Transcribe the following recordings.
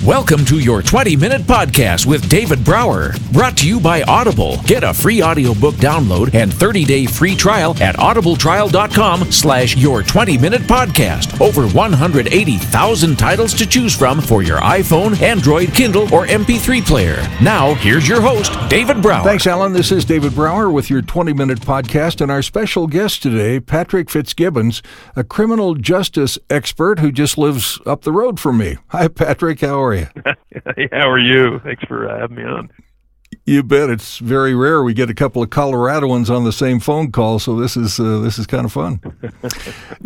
Welcome to your 20-minute podcast with David Brower, brought to you by Audible. Get a free audiobook download and 30-day free trial at audibletrial.com/your20-minute podcast. Over 180,000 titles to choose from for your iPhone, Android, Kindle, or MP3 player. Now, here's your host, David Brower. Thanks, Allan. This is David Brower with your 20-minute podcast, and our special guest today, Patrick Fitzgibbons, a criminal justice expert who just lives up the road from me. Hi, Patrick. How are you? How are you? Thanks for having me on. You bet. It's very rare we get a couple of Coloradans on the same phone call, so this is kind of fun.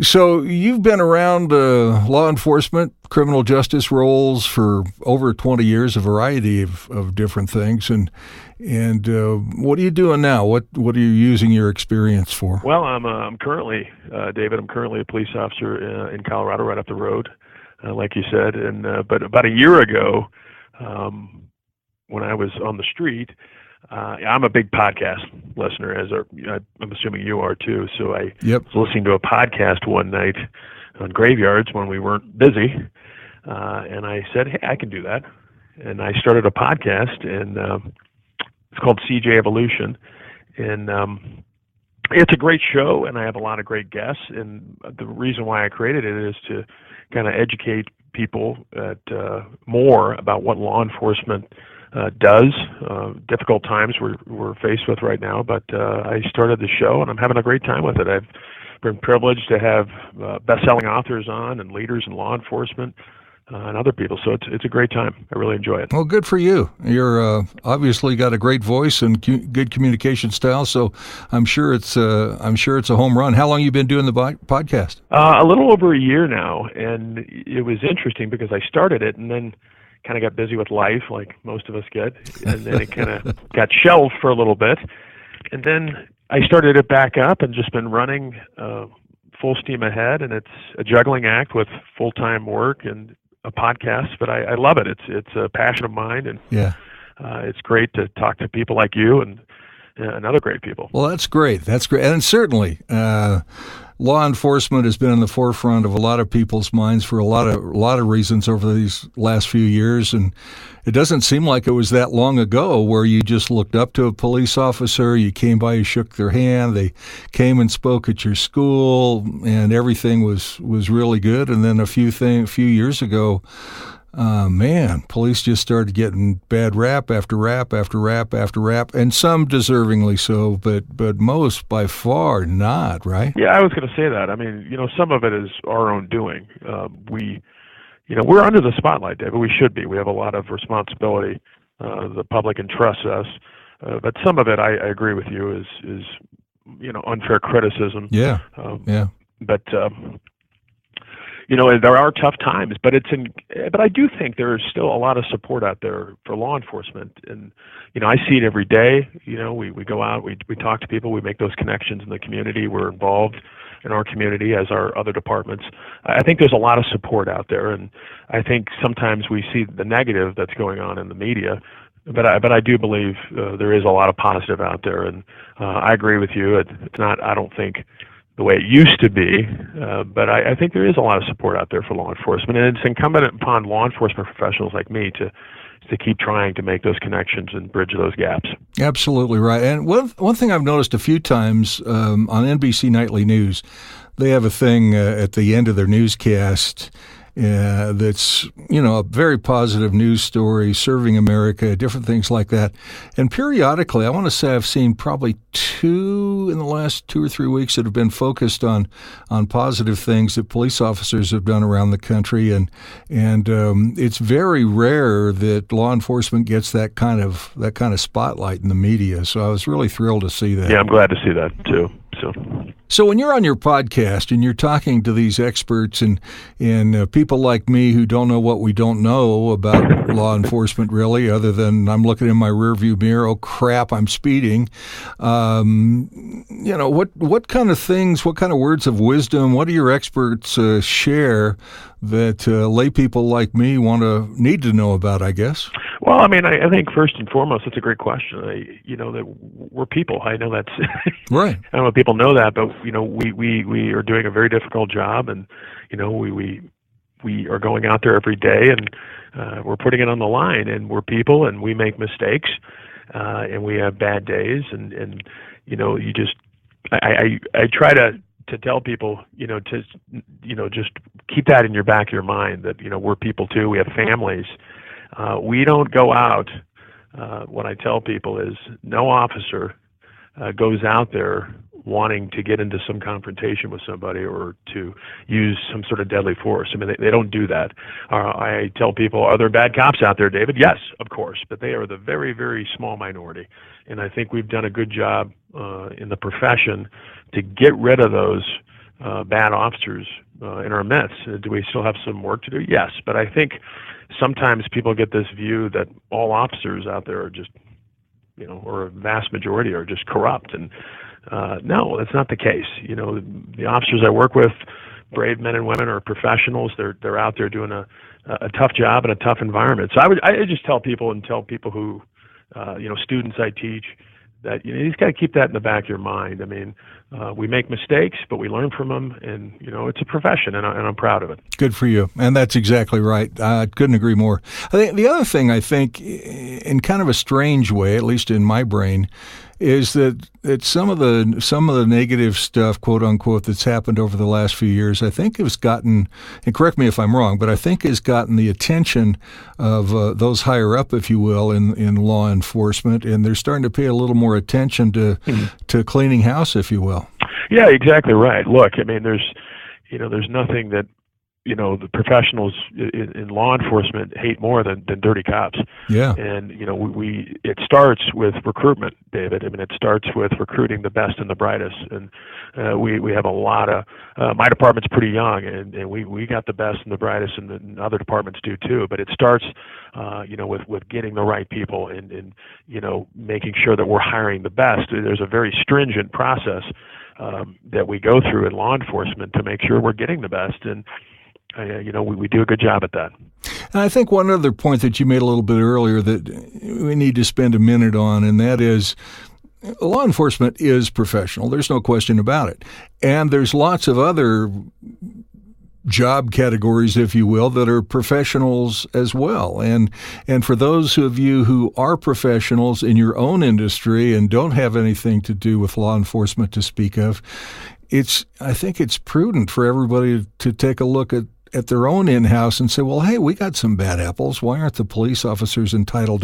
So you've been around law enforcement, criminal justice roles for over 20 years, a variety of different things, and what are you doing now? What are you using your experience for? Well, I'm currently, David. I'm currently a police officer in Colorado, right up the road. Like you said, but about a year ago, when I was on the street, I'm a big podcast listener, I'm assuming you are too. So I was listening to a podcast one night on graveyards when we weren't busy, and I said, "Hey, I can do that." And I started a podcast, and it's called CJ Evolution, and it's a great show, and I have a lot of great guests. And the reason why I created it is to kind of educate people more about what law enforcement does. Difficult times we're faced with right now, but I started the show, and I'm having a great time with it. I've been privileged to have best-selling authors on and leaders in law enforcement and other people, so it's a great time. I really enjoy it. Well, good for you. You're obviously got a great voice and good communication style, so I'm sure it's a home run. How long have you been doing the podcast? A little over a year now, and it was interesting because I started it and then kind of got busy with life, like most of us get, and then it kind of got shelved for a little bit, and then I started it back up and just been running full steam ahead, and it's a juggling act with full-time work and a podcast, but I love it. It's a passion of mine, and it's great to talk to people like you and other great people. Well, that's great. And certainly, law enforcement has been in the forefront of a lot of people's minds for a lot of reasons over these last few years, and it doesn't seem like it was that long ago where you just looked up to a police officer, you came by, you shook their hand, they came and spoke at your school, and everything was really good. And then a few years ago, police just started getting bad rap after rap after rap after rap, and some deservingly so, but most by far not, right? Yeah, I was going to say that. I mean, some of it is our own doing. We're under the spotlight, David. We should be. We have a lot of responsibility. The public entrusts us, but some of it, I agree with you, is unfair criticism. Yeah. But there are tough times, but I do think there is still a lot of support out there for law enforcement, and I see it every day. We go out, we talk to people, we make those connections in the community. We're involved in our community as are other departments. I think there's a lot of support out there, and I think sometimes we see the negative that's going on in the media, but I do believe there is a lot of positive out there, and I agree with you. It's not, I don't think, the way it used to be, but I think there is a lot of support out there for law enforcement, and it's incumbent upon law enforcement professionals like me to keep trying to make those connections and bridge those gaps. Absolutely right. And one thing I've noticed a few times on NBC Nightly News, they have a thing at the end of their newscast that's, a very positive news story, serving America, different things like that. And periodically, I want to say I've seen probably two in the last 2 or 3 weeks that have been focused on positive things that police officers have done around the country. And it's very rare that law enforcement gets that kind of spotlight in the media. So I was really thrilled to see that. Yeah, I'm glad to see that too. So when you're on your podcast and you're talking to these experts and people like me who don't know what we don't know about law enforcement really, other than I'm looking in my rearview mirror, oh crap, I'm speeding. What kind of things, what kind of words of wisdom, what do your experts share that lay people like me need to know about, I guess? Well, I mean, I think first and foremost, it's a great question. That we're people. I know that's right. I don't know if people know that, but we are doing a very difficult job, and we are going out there every day, and we're putting it on the line, and we're people, and we make mistakes, and we have bad days, and you just I try to tell people, just keep that in your back of your mind that, we're people too. We have families. We don't go out. What I tell people is no officer goes out there wanting to get into some confrontation with somebody or to use some sort of deadly force. I mean, they don't do that. I tell people, are there bad cops out there, David? Yes, of course, but they are the very, very small minority. And I think we've done a good job in the profession to get rid of those bad officers in our midst. Do we still have some work to do? Yes, but I think sometimes people get this view that all officers out there are just, or a vast majority are just corrupt. And no, that's not the case. The officers I work with, brave men and women, are professionals. They're out there doing a tough job in a tough environment. So I just tell people who, students I teach, that you just got to keep that in the back of your mind. I mean, we make mistakes, but we learn from them, and it's a profession, and I'm proud of it. Good for you, and that's exactly right. I couldn't agree more. The other thing I think, in kind of a strange way, at least in my brain, is that some of the negative stuff, quote unquote, that's happened over the last few years, I think has gotten, and correct me if I'm wrong, but I think has gotten the attention of those higher up, if you will, in law enforcement, and they're starting to pay a little more attention to cleaning house, if you will. Yeah, exactly right. Look, I mean, there's nothing that the professionals in law enforcement hate more than dirty cops. Yeah. And, it starts with recruitment, David. I mean, it starts with recruiting the best and the brightest. And we have a lot of, my department's pretty young, and we got the best and the brightest, and other departments do too. But it starts, with getting the right people and making sure that we're hiring the best. There's a very stringent process that we go through in law enforcement to make sure we're getting the best. And, we do a good job at that. And I think one other point that you made a little bit earlier that we need to spend a minute on, and that is law enforcement is professional. There's no question about it. And there's lots of other job categories, if you will, that are professionals as well. And for those of you who are professionals in your own industry and don't have anything to do with law enforcement to speak of, I think it's prudent for everybody to take a look at their own in-house and say, well, hey, we got some bad apples. Why aren't the police officers entitled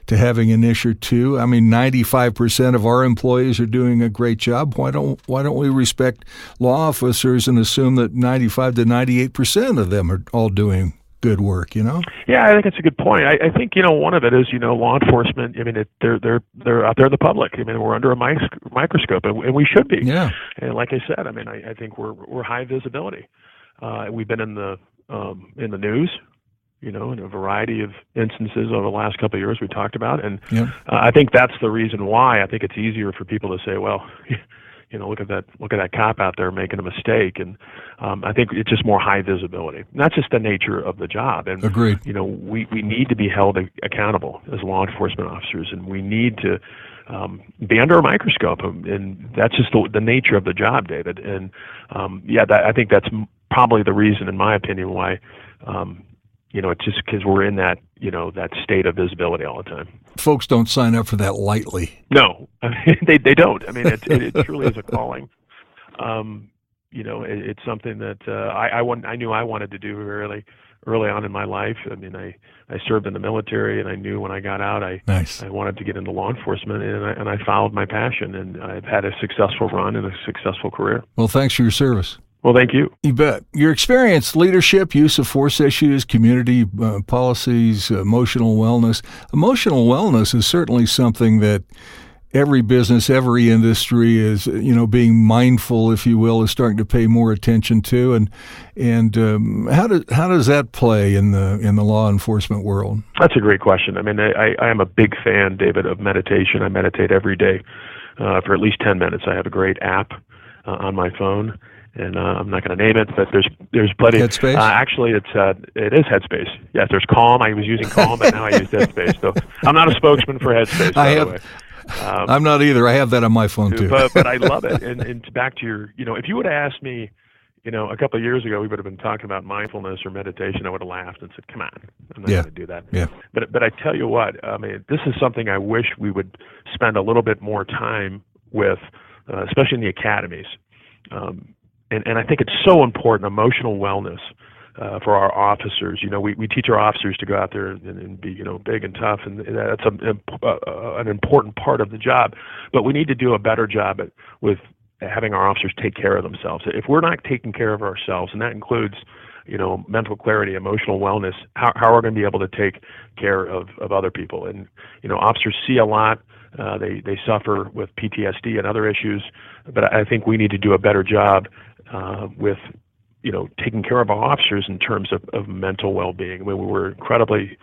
to having an issue or two? I mean, 95% of our employees are doing a great job. Why don't we respect law officers and assume that 95 to 98% of them are all doing good work, Yeah, I think it's a good point. I think, one of it is, law enforcement, I mean, they're out there in the public. I mean, we're under a microscope, and we should be. Yeah. And like I said, I mean, I think we're high visibility. We've been in the news, in a variety of instances over the last couple of years we talked about. And I think that's the reason why I think it's easier for people to say, well, look at that cop out there making a mistake. And I think it's just more high visibility. And that's just the nature of the job. And agreed. We need to be held accountable as law enforcement officers, and we need to be under a microscope. And that's just the nature of the job, David. And I think that's probably the reason, in my opinion, why it's just because we're in that that state of visibility all the time. Folks don't sign up for that lightly. No, I mean, they don't. I mean, it truly is a calling. It's something that I knew I wanted to do early on in my life. I mean, I served in the military, and I knew when I got out, I wanted to get into law enforcement, and I followed my passion, and I've had a successful run and a successful career. Well, thanks for your service. Well, thank you. You bet. Your experience, leadership, use of force issues, community policies, emotional wellness. Emotional wellness is certainly something that every business, every industry is, being mindful, if you will, is starting to pay more attention to. And how does that play in the law enforcement world? That's a great question. I mean, I am a big fan, David, of meditation. I meditate every day for at least 10 minutes. I have a great app on my phone. And I'm not going to name it, but there's plenty. Headspace? Actually, it is Headspace. Yes, there's Calm. I was using Calm, but now I use Headspace. So I'm not a spokesman for Headspace, by the way. I'm not either. I have that on my phone too. But I love it. And back to your, if you would have asked me, a couple of years ago, we would have been talking about mindfulness or meditation. I would have laughed and said, "Come on, I'm not going to do that." Yeah. But I tell you what, I mean, this is something I wish we would spend a little bit more time with, especially in the academies. And I think it's so important, emotional wellness for our officers. We teach our officers to go out there and be, big and tough, and that's an important part of the job. But we need to do a better job with having our officers take care of themselves. If we're not taking care of ourselves, and that includes, mental clarity, emotional wellness, how are we going to be able to take care of other people? And, officers see a lot. They suffer with PTSD and other issues, but I think we need to do a better job with, taking care of our officers in terms of mental well-being. I mean, we were incredibly,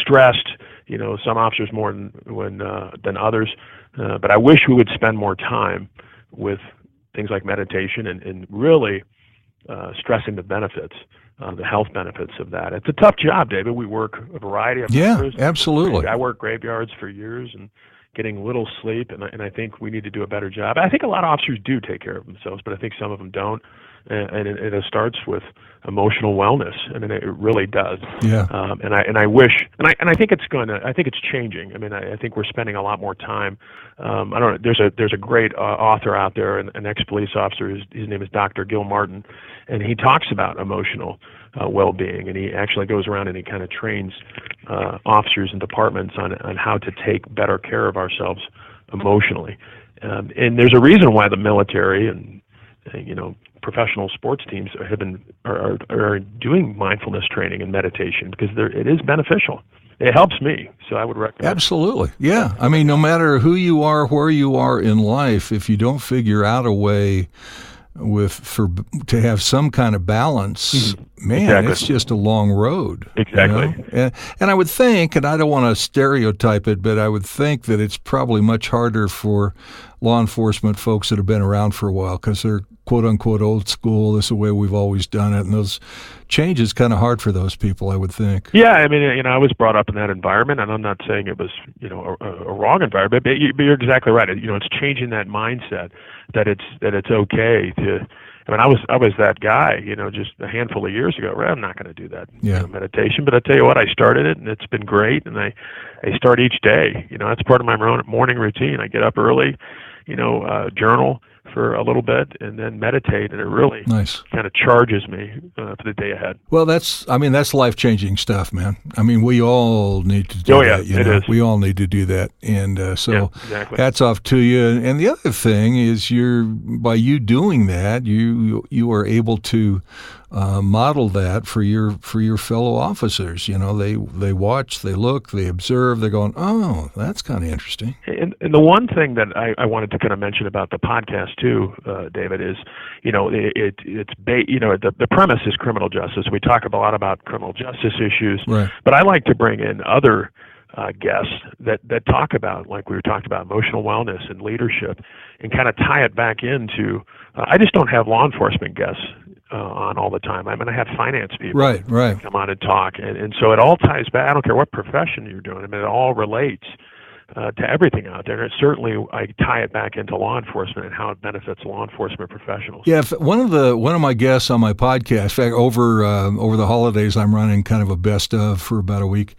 stressed. Some officers more than others. But I wish we would spend more time with things like meditation and really stressing the benefits, the health benefits of that. It's a tough job, David. We work a variety of hours. Yeah, absolutely. I worked graveyards for years and getting little sleep, and I think we need to do a better job. I think a lot of officers do take care of themselves, but I think some of them don't. And it starts with emotional wellness. I mean, it really does. Yeah. And I wish, and I think I think it's changing. I mean, I think we're spending a lot more time. I don't know. There's a great author out there, an ex-police officer. His name is Dr. Gil Martin, and he talks about emotional well-being, and he actually goes around and he kind of trains officers and departments on how to take better care of ourselves emotionally. And there's a reason why the military and professional sports teams are doing mindfulness training and meditation, because it is beneficial. It helps me, so I would recommend. Absolutely, yeah. I mean, no matter who you are, where you are in life, if you don't figure out a way to have some kind of balance, man, exactly. It's just a long road. Exactly. And I would think, and I don't want to stereotype it, but I would think that it's probably much harder for law enforcement folks that have been around for a while, because they're quote-unquote old school. This is the way we've always done it, and those changes kind of hard for those people, I would think. Yeah, I mean, I was brought up in that environment, and I'm not saying it was, a wrong environment, but you're exactly right. It's changing that mindset that it's okay to. I mean, I was that guy, just a handful of years ago. Right? I'm not going to do that meditation, but I tell you what, I started it, and it's been great. And I start each day. That's part of my morning routine. I get up early, journal for a little bit, and then meditate, and it really kind of charges me for the day ahead. Well, that's life-changing stuff, man. I mean, we all need to do that. It is. We all need to do that, and exactly. Hats off to you. And the other thing is, by you doing that, you are able to model that for your fellow officers. They watch, they look, they observe. They're going, oh, that's kind of interesting. And the one thing that I wanted to kind of mention about the podcast too, David, is the premise is criminal justice. We talk a lot about criminal justice issues, right. But I like to bring in other guests that talk about, like we were talking about, emotional wellness and leadership, and kind of tie it back into. I just don't have law enforcement guests on all the time. I mean, I have finance people right. come on and talk, and so it all ties back. I don't care what profession you're doing. I mean, it all relates to everything out there. And certainly, I tie it back into law enforcement and how it benefits law enforcement professionals. Yeah, one of my guests on my podcast, in fact, over the holidays, I'm running kind of a best of for about a week,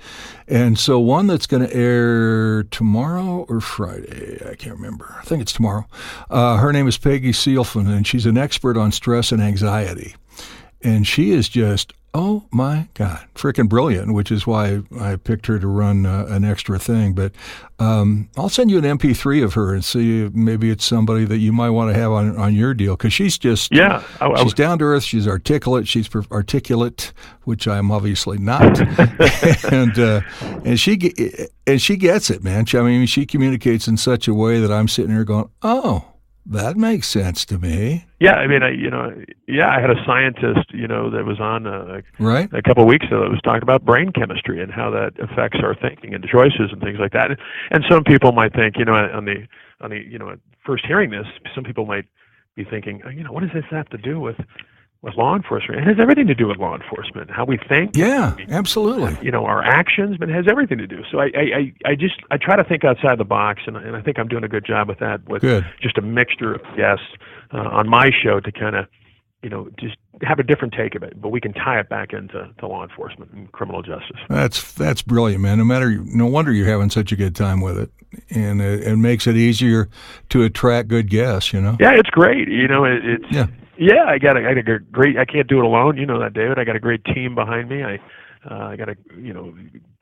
and so one that's going to air tomorrow or Friday, I can't remember. I think it's tomorrow. Her name is Peggy Seelfan, and she's an expert on stress and anxiety, and she is just, oh my God, freaking brilliant, which is why I picked her to run an extra thing. But I'll send you an MP3 of her and see maybe it's somebody that you might want to have on your deal, because she's just, she's down to earth, she's articulate, which I'm obviously not, and she gets it, man. She communicates in such a way that I'm sitting here going, oh, that makes sense to me. Yeah, I mean, I had a scientist, that was on right. a couple of weeks ago that was talking about brain chemistry and how that affects our thinking and choices and things like that. And some people might think, on the first hearing this, some people might be thinking, what does this have to do with law enforcement? It has everything to do with law enforcement, how we think. Yeah, absolutely. Our actions, but it has everything to do. So I try to think outside the box, and I think I'm doing a good job with that, with just a mixture of guests on my show to kind of just have a different take of it, but we can tie it back into law enforcement and criminal justice. That's brilliant, man. No wonder you're having such a good time with it, and it makes it easier to attract good guests. Yeah, it's great. Yeah, I got a great. I can't do it alone. You know that, David. I got a great team behind me. I got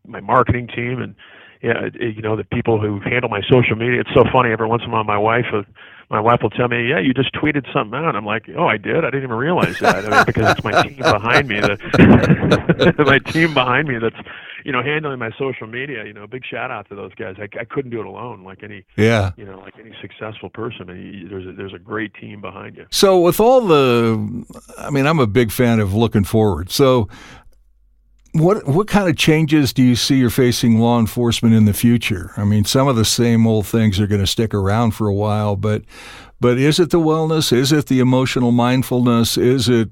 my marketing team, and the people who handle my social media. It's so funny. Every once in a while, my wife will tell me, "Yeah, you just tweeted something out." I'm like, "Oh, I did? I didn't even realize that." Because it's my team behind me. My team behind me that's handling my social media. Big shout out to those guys. I couldn't do it alone. Like any successful person. There's a great team behind you. So with all I'm a big fan of looking forward. So what kind of changes do you see you're facing law enforcement in the future? I mean, some of the same old things are going to stick around for a while, but is it the wellness? Is it the emotional mindfulness? Is it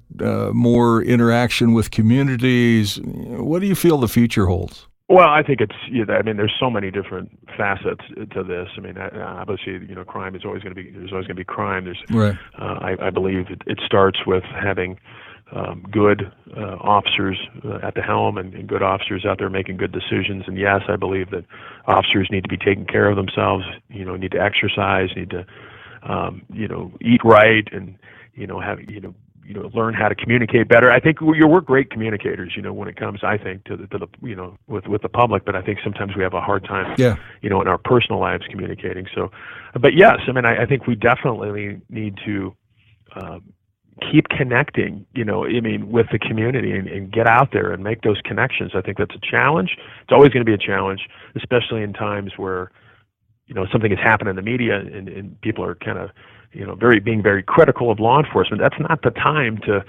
more interaction with communities? What do you feel the future holds? Well, I think there's so many different facets to this. Obviously, crime is always going to be. There's always going to be crime. Right. I believe it starts with having good officers at the helm and good officers out there making good decisions. And yes, I believe that officers need to be taking care of themselves. Need to exercise. Need to eat right, and learn how to communicate better. I think we're great communicators, when it comes, I think, to the with the public, but I think sometimes we have a hard time, in our personal lives communicating. So, but yes, I think we definitely need to keep connecting, with the community and get out there and make those connections. I think that's a challenge. It's always going to be a challenge, especially in times where, something has happened in the media and people are kind of, being very critical of law enforcement. That's not the time to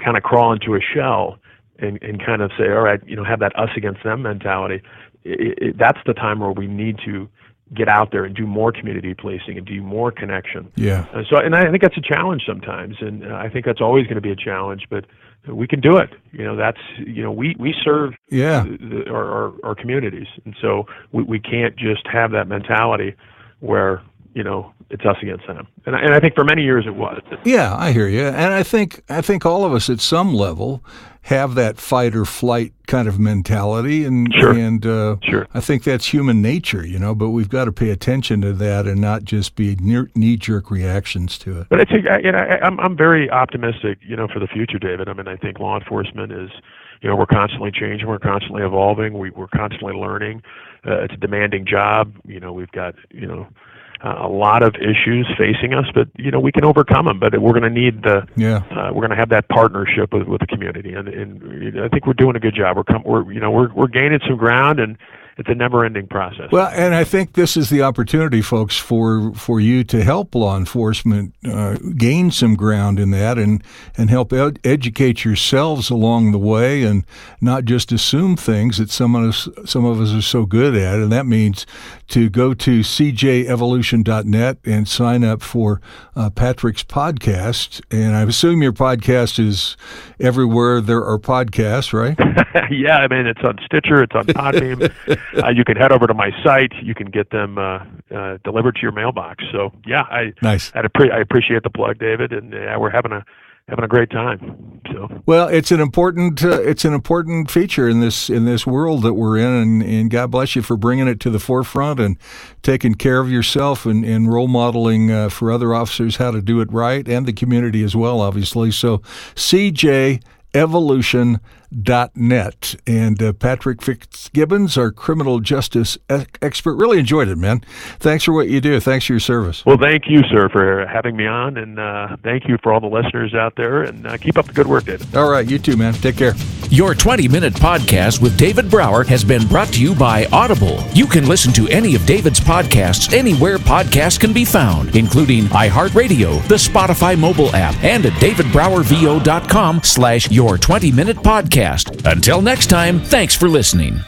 kind of crawl into a shell and kind of say, all right, have that us against them mentality. That's the time where we need to get out there and do more community policing and do more connection. Yeah. And I think that's a challenge sometimes, and I think that's always going to be a challenge, but we can do it. We serve our communities, and so we can't just have that mentality where it's us against them. And I think for many years it was. Yeah, I hear you. And I think all of us at some level have that fight or flight kind of mentality, and Sure. I think that's human nature, but we've got to pay attention to that and not just be knee-jerk reactions to it. But I think I'm very optimistic, for the future, David. I think law enforcement is, we're constantly changing, we're constantly evolving, we're constantly learning. It's a demanding job. We've got, a lot of issues facing us, but we can overcome them. But we're going to need we're going to have that partnership with the community, and I think we're doing a good job. We're gaining some ground, and it's a never-ending process. Well, and I think this is the opportunity, folks, for you to help law enforcement gain some ground in that, and help educate yourselves along the way, and not just assume things that some of us are so good at. And that means to go to cjevolution.net and sign up for Patrick's podcast. And I assume your podcast is everywhere there are podcasts, right? Yeah, it's on Stitcher, it's on Podbeam. You can head over to my site. You can get them delivered to your mailbox. So yeah, nice. I appreciate the plug, David, and we're having a great time. So well, it's an important feature in this world that we're in, and God bless you for bringing it to the forefront and taking care of yourself and role modeling for other officers how to do it right, and the community as well, obviously. So cjevolution.net. And Patrick Fitzgibbons, our criminal justice expert. Really enjoyed it, man. Thanks for what you do. Thanks for your service. Well, thank you, sir, for having me on, and thank you for all the listeners out there, and keep up the good work, David. All right, you too, man. Take care. Your 20-minute podcast with David Brower has been brought to you by Audible. You can listen to any of David's podcasts anywhere podcasts can be found, including iHeartRadio, the Spotify mobile app, and at davidbrowervo.com/your20-minute podcast. Until next time, thanks for listening.